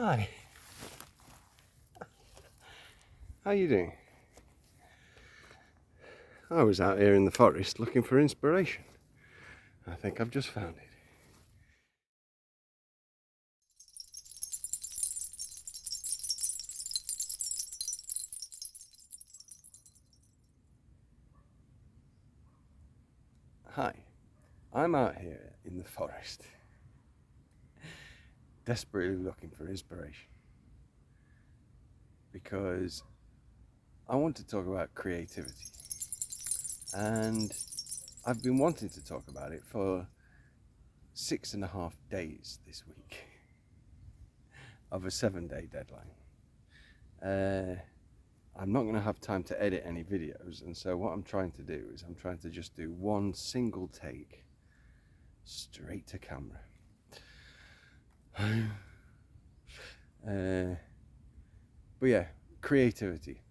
Hi, how you doing? I was out here in the forest looking for inspiration. I think I've just found it. Hi, I'm out here in the forest, desperately looking for inspiration because I want to talk about creativity. And I've been wanting to talk about it for 6.5 days this week of a 7-day deadline. I'm not going to have time to edit any videos, and so what I'm trying to do is I'm trying to just do one single take straight to camera. But yeah, creativity.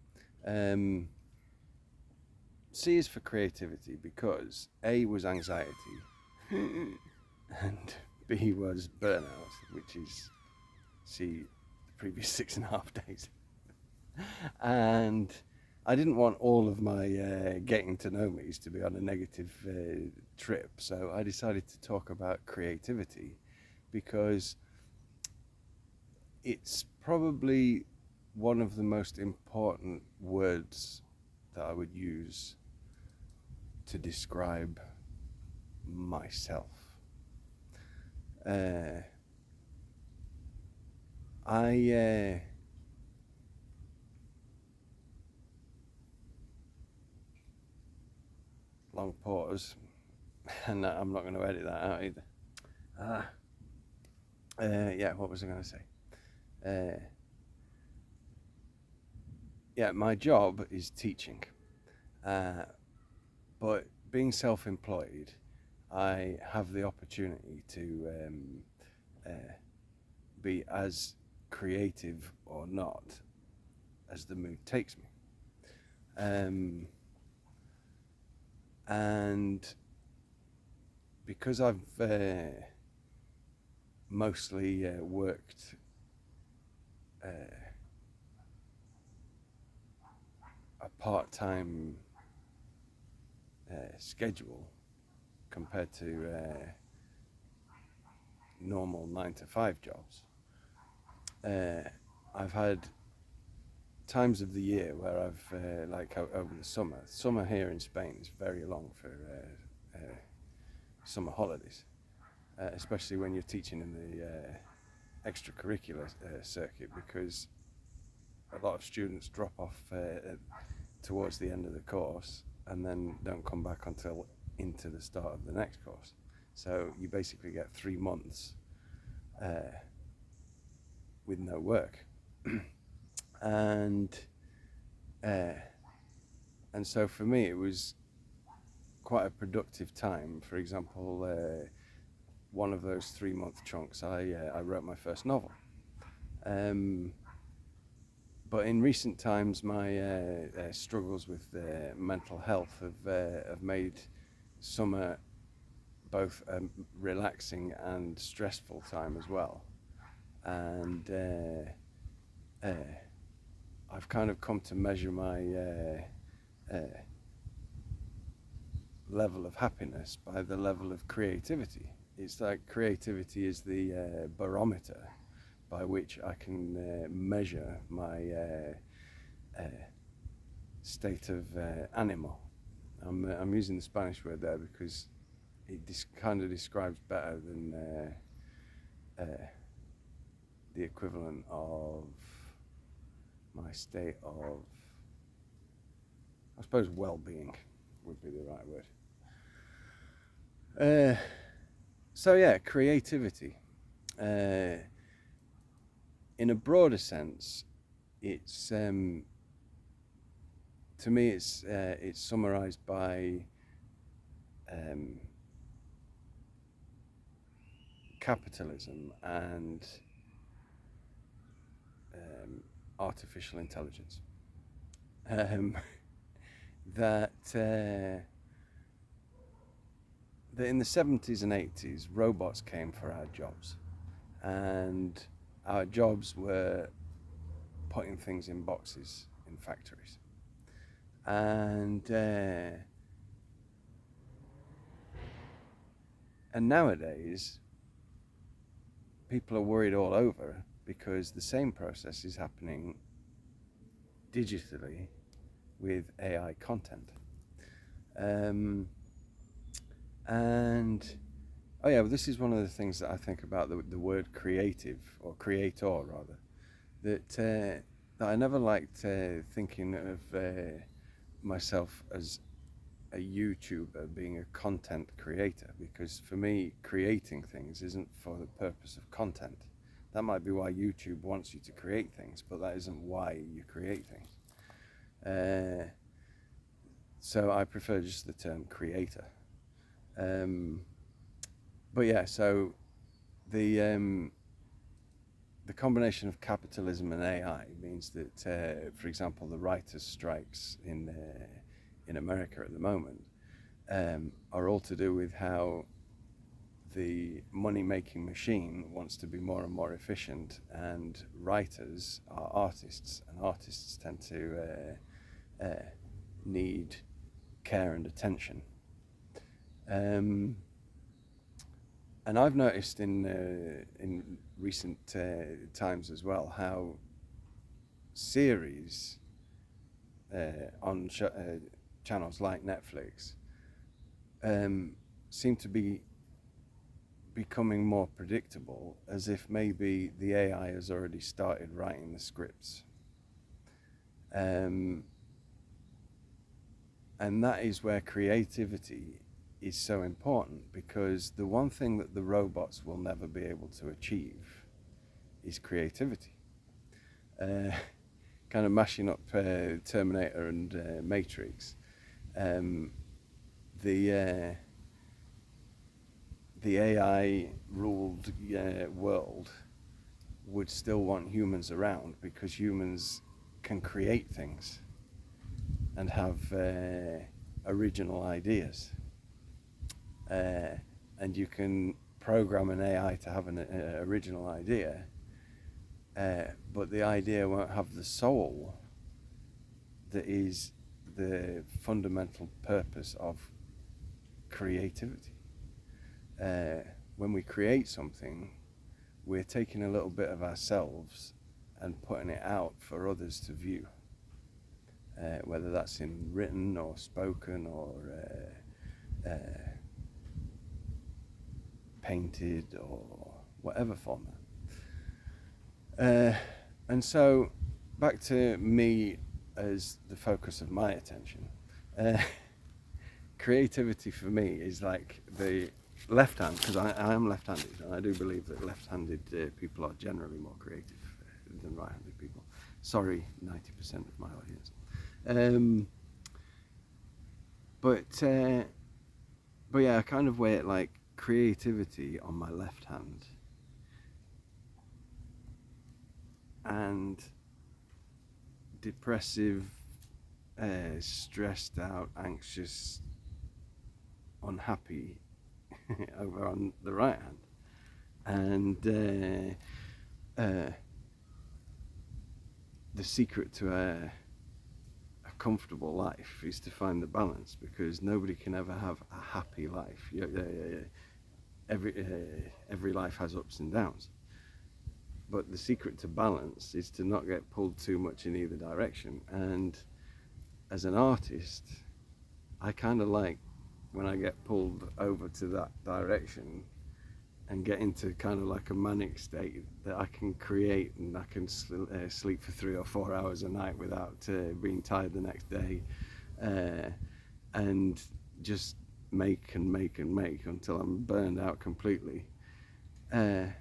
C is for creativity because A was anxiety and B was burnout, which is C, the previous 6.5 days. And I didn't want all of my getting to know me's to be on a negative trip, so I decided to talk about creativity because it's probably one of the most important words that I would use to describe myself. I long pause, and I'm not going to edit that out either. Yeah, what was I going to say? Yeah, my job is teaching, but being self-employed, I have the opportunity to be as creative or not as the mood takes me. And because I've mostly worked a part-time schedule compared to normal 9 to 5 jobs, I've had times of the year where I've like over the summer here in Spain is very long for summer holidays, especially when you're teaching in the extracurricular circuit, because a lot of students drop off towards the end of the course and then don't come back until into the start of the next course. So you basically get 3 months with no work. and uh, and so for me it was quite a productive time. For example, one of those 3 month chunks, I wrote my first novel. But in recent times, my struggles with mental health have made summer both a relaxing and stressful time as well. And I've kind of come to measure my level of happiness by the level of creativity. It's like creativity is the barometer by which I can measure my state of animal. I'm using the Spanish word there because it kind of describes better than the equivalent of my state of, I suppose, well-being would be the right word. So yeah, creativity. In a broader sense, it's to me it's summarized by capitalism and artificial intelligence. That in the 70s and 80s, robots came for our jobs, and our jobs were putting things in boxes in factories. And nowadays, people are worried all over because the same process is happening digitally with AI content. And oh yeah, well, this is one of the things that I think about the word creative, or creator rather, that I never liked thinking of myself as a YouTuber being a content creator, because for me, creating things isn't for the purpose of content. That might be why YouTube wants you to create things, but that isn't why you create things. So I prefer just the term creator. But yeah, so the combination of capitalism and AI means that, for example, the writers' strikes in America at the moment are all to do with how the money-making machine wants to be more and more efficient, and writers are artists, and artists tend to need care and attention. And I've noticed in recent times as well how series on channels like Netflix seem to be becoming more predictable, as if maybe the AI has already started writing the scripts. And that is where creativity is so important, because the one thing that the robots will never be able to achieve is creativity. Kind of mashing up Terminator and Matrix. The AI ruled world would still want humans around, because humans can create things and have original ideas. And you can program an AI to have an original idea, but the idea won't have the soul that is the fundamental purpose of creativity. When we create something, we're taking a little bit of ourselves and putting it out for others to view, whether that's in written or spoken or painted or whatever format. And so back to me as the focus of my attention. Creativity for me is like the left hand, because I am left-handed, and I do believe that left-handed people are generally more creative than right-handed people. Sorry, 90% of my audience. But yeah, I kind of weigh it like creativity on my left hand and depressive, stressed out, anxious, unhappy over on the right hand. And the secret to a comfortable life is to find the balance, because nobody can ever have a happy life. Every life has ups and downs, but the secret to balance is to not get pulled too much in either direction. And as an artist, I kind of like when I get pulled over to that direction and get into kind of like a manic state, that I can create and I can sleep for 3 or 4 hours a night without being tired the next day, and just make and make and make until I'm burned out completely. And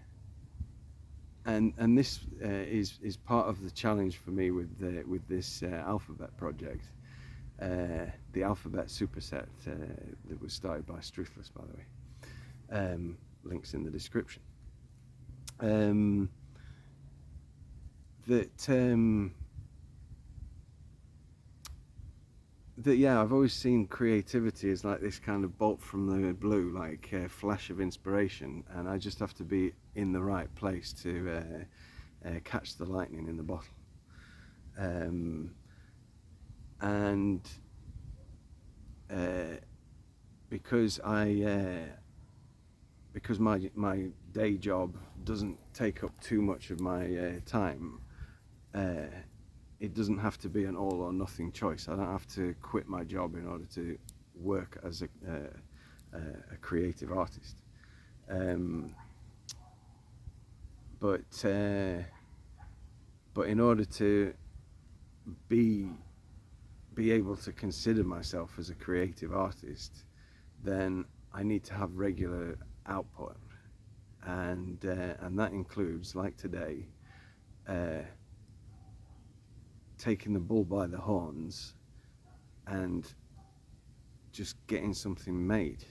this is part of the challenge for me with this alphabet project, the alphabet superset that was started by Struthless, by the way. Links in the description. Yeah, I've always seen creativity as like this kind of bolt from the blue, like a flash of inspiration, and I just have to be in the right place to catch the lightning in the bottle. And because my day job doesn't take up too much of my time, it doesn't have to be an all or nothing choice. I don't have to quit my job in order to work as a creative artist. But in order to be able to consider myself as a creative artist, then I need to have regular output, and that includes, like today, taking the bull by the horns and just getting something made.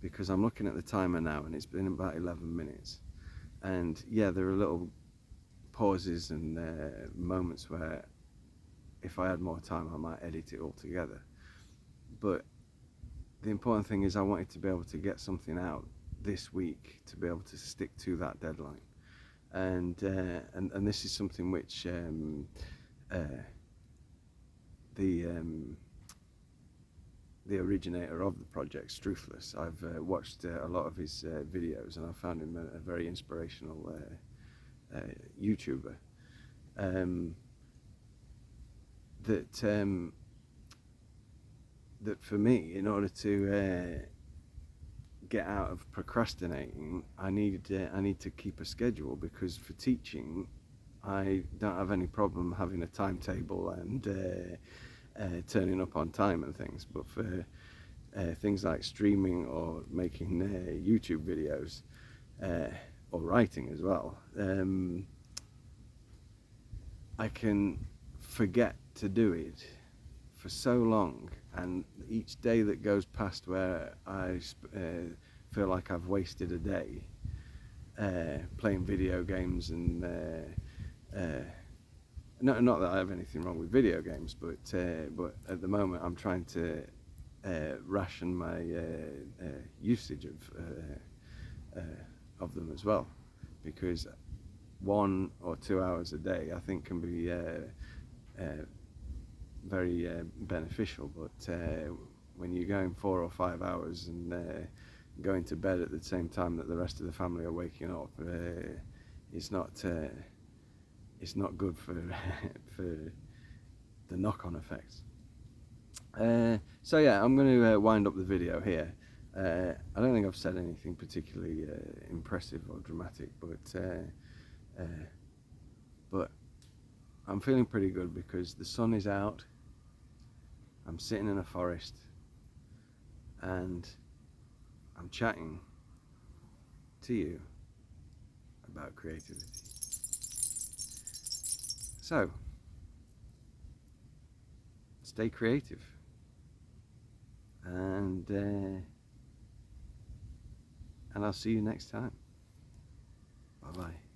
Because I'm looking at the timer now and it's been about 11 minutes, and yeah, there are little pauses and moments where if I had more time I might edit it all together, but the important thing is I wanted to be able to get something out this week to be able to stick to that deadline, and this is something which the originator of the project, Struthless, I've watched a lot of his videos, and I found him a very inspirational YouTuber. That for me, in order to get out of procrastinating, I need to keep a schedule, because for teaching I don't have any problem having a timetable and turning up on time and things, but for things like streaming or making YouTube videos or writing as well, I can forget to do it for so long, and each day that goes past where I feel like I've wasted a day playing video games, and not that I have anything wrong with video games, but at the moment I'm trying to ration my usage of them as well, because 1 or 2 hours a day I think can be very beneficial, but when you're going 4 or 5 hours and going to bed at the same time that the rest of the family are waking up, it's not good for for the knock-on effects. So yeah, I'm going to wind up the video here. I don't think I've said anything particularly impressive or dramatic, but I'm feeling pretty good because the sun is out, I'm sitting in a forest, and I'm chatting to you about creativity. So, stay creative, and I'll see you next time. Bye bye.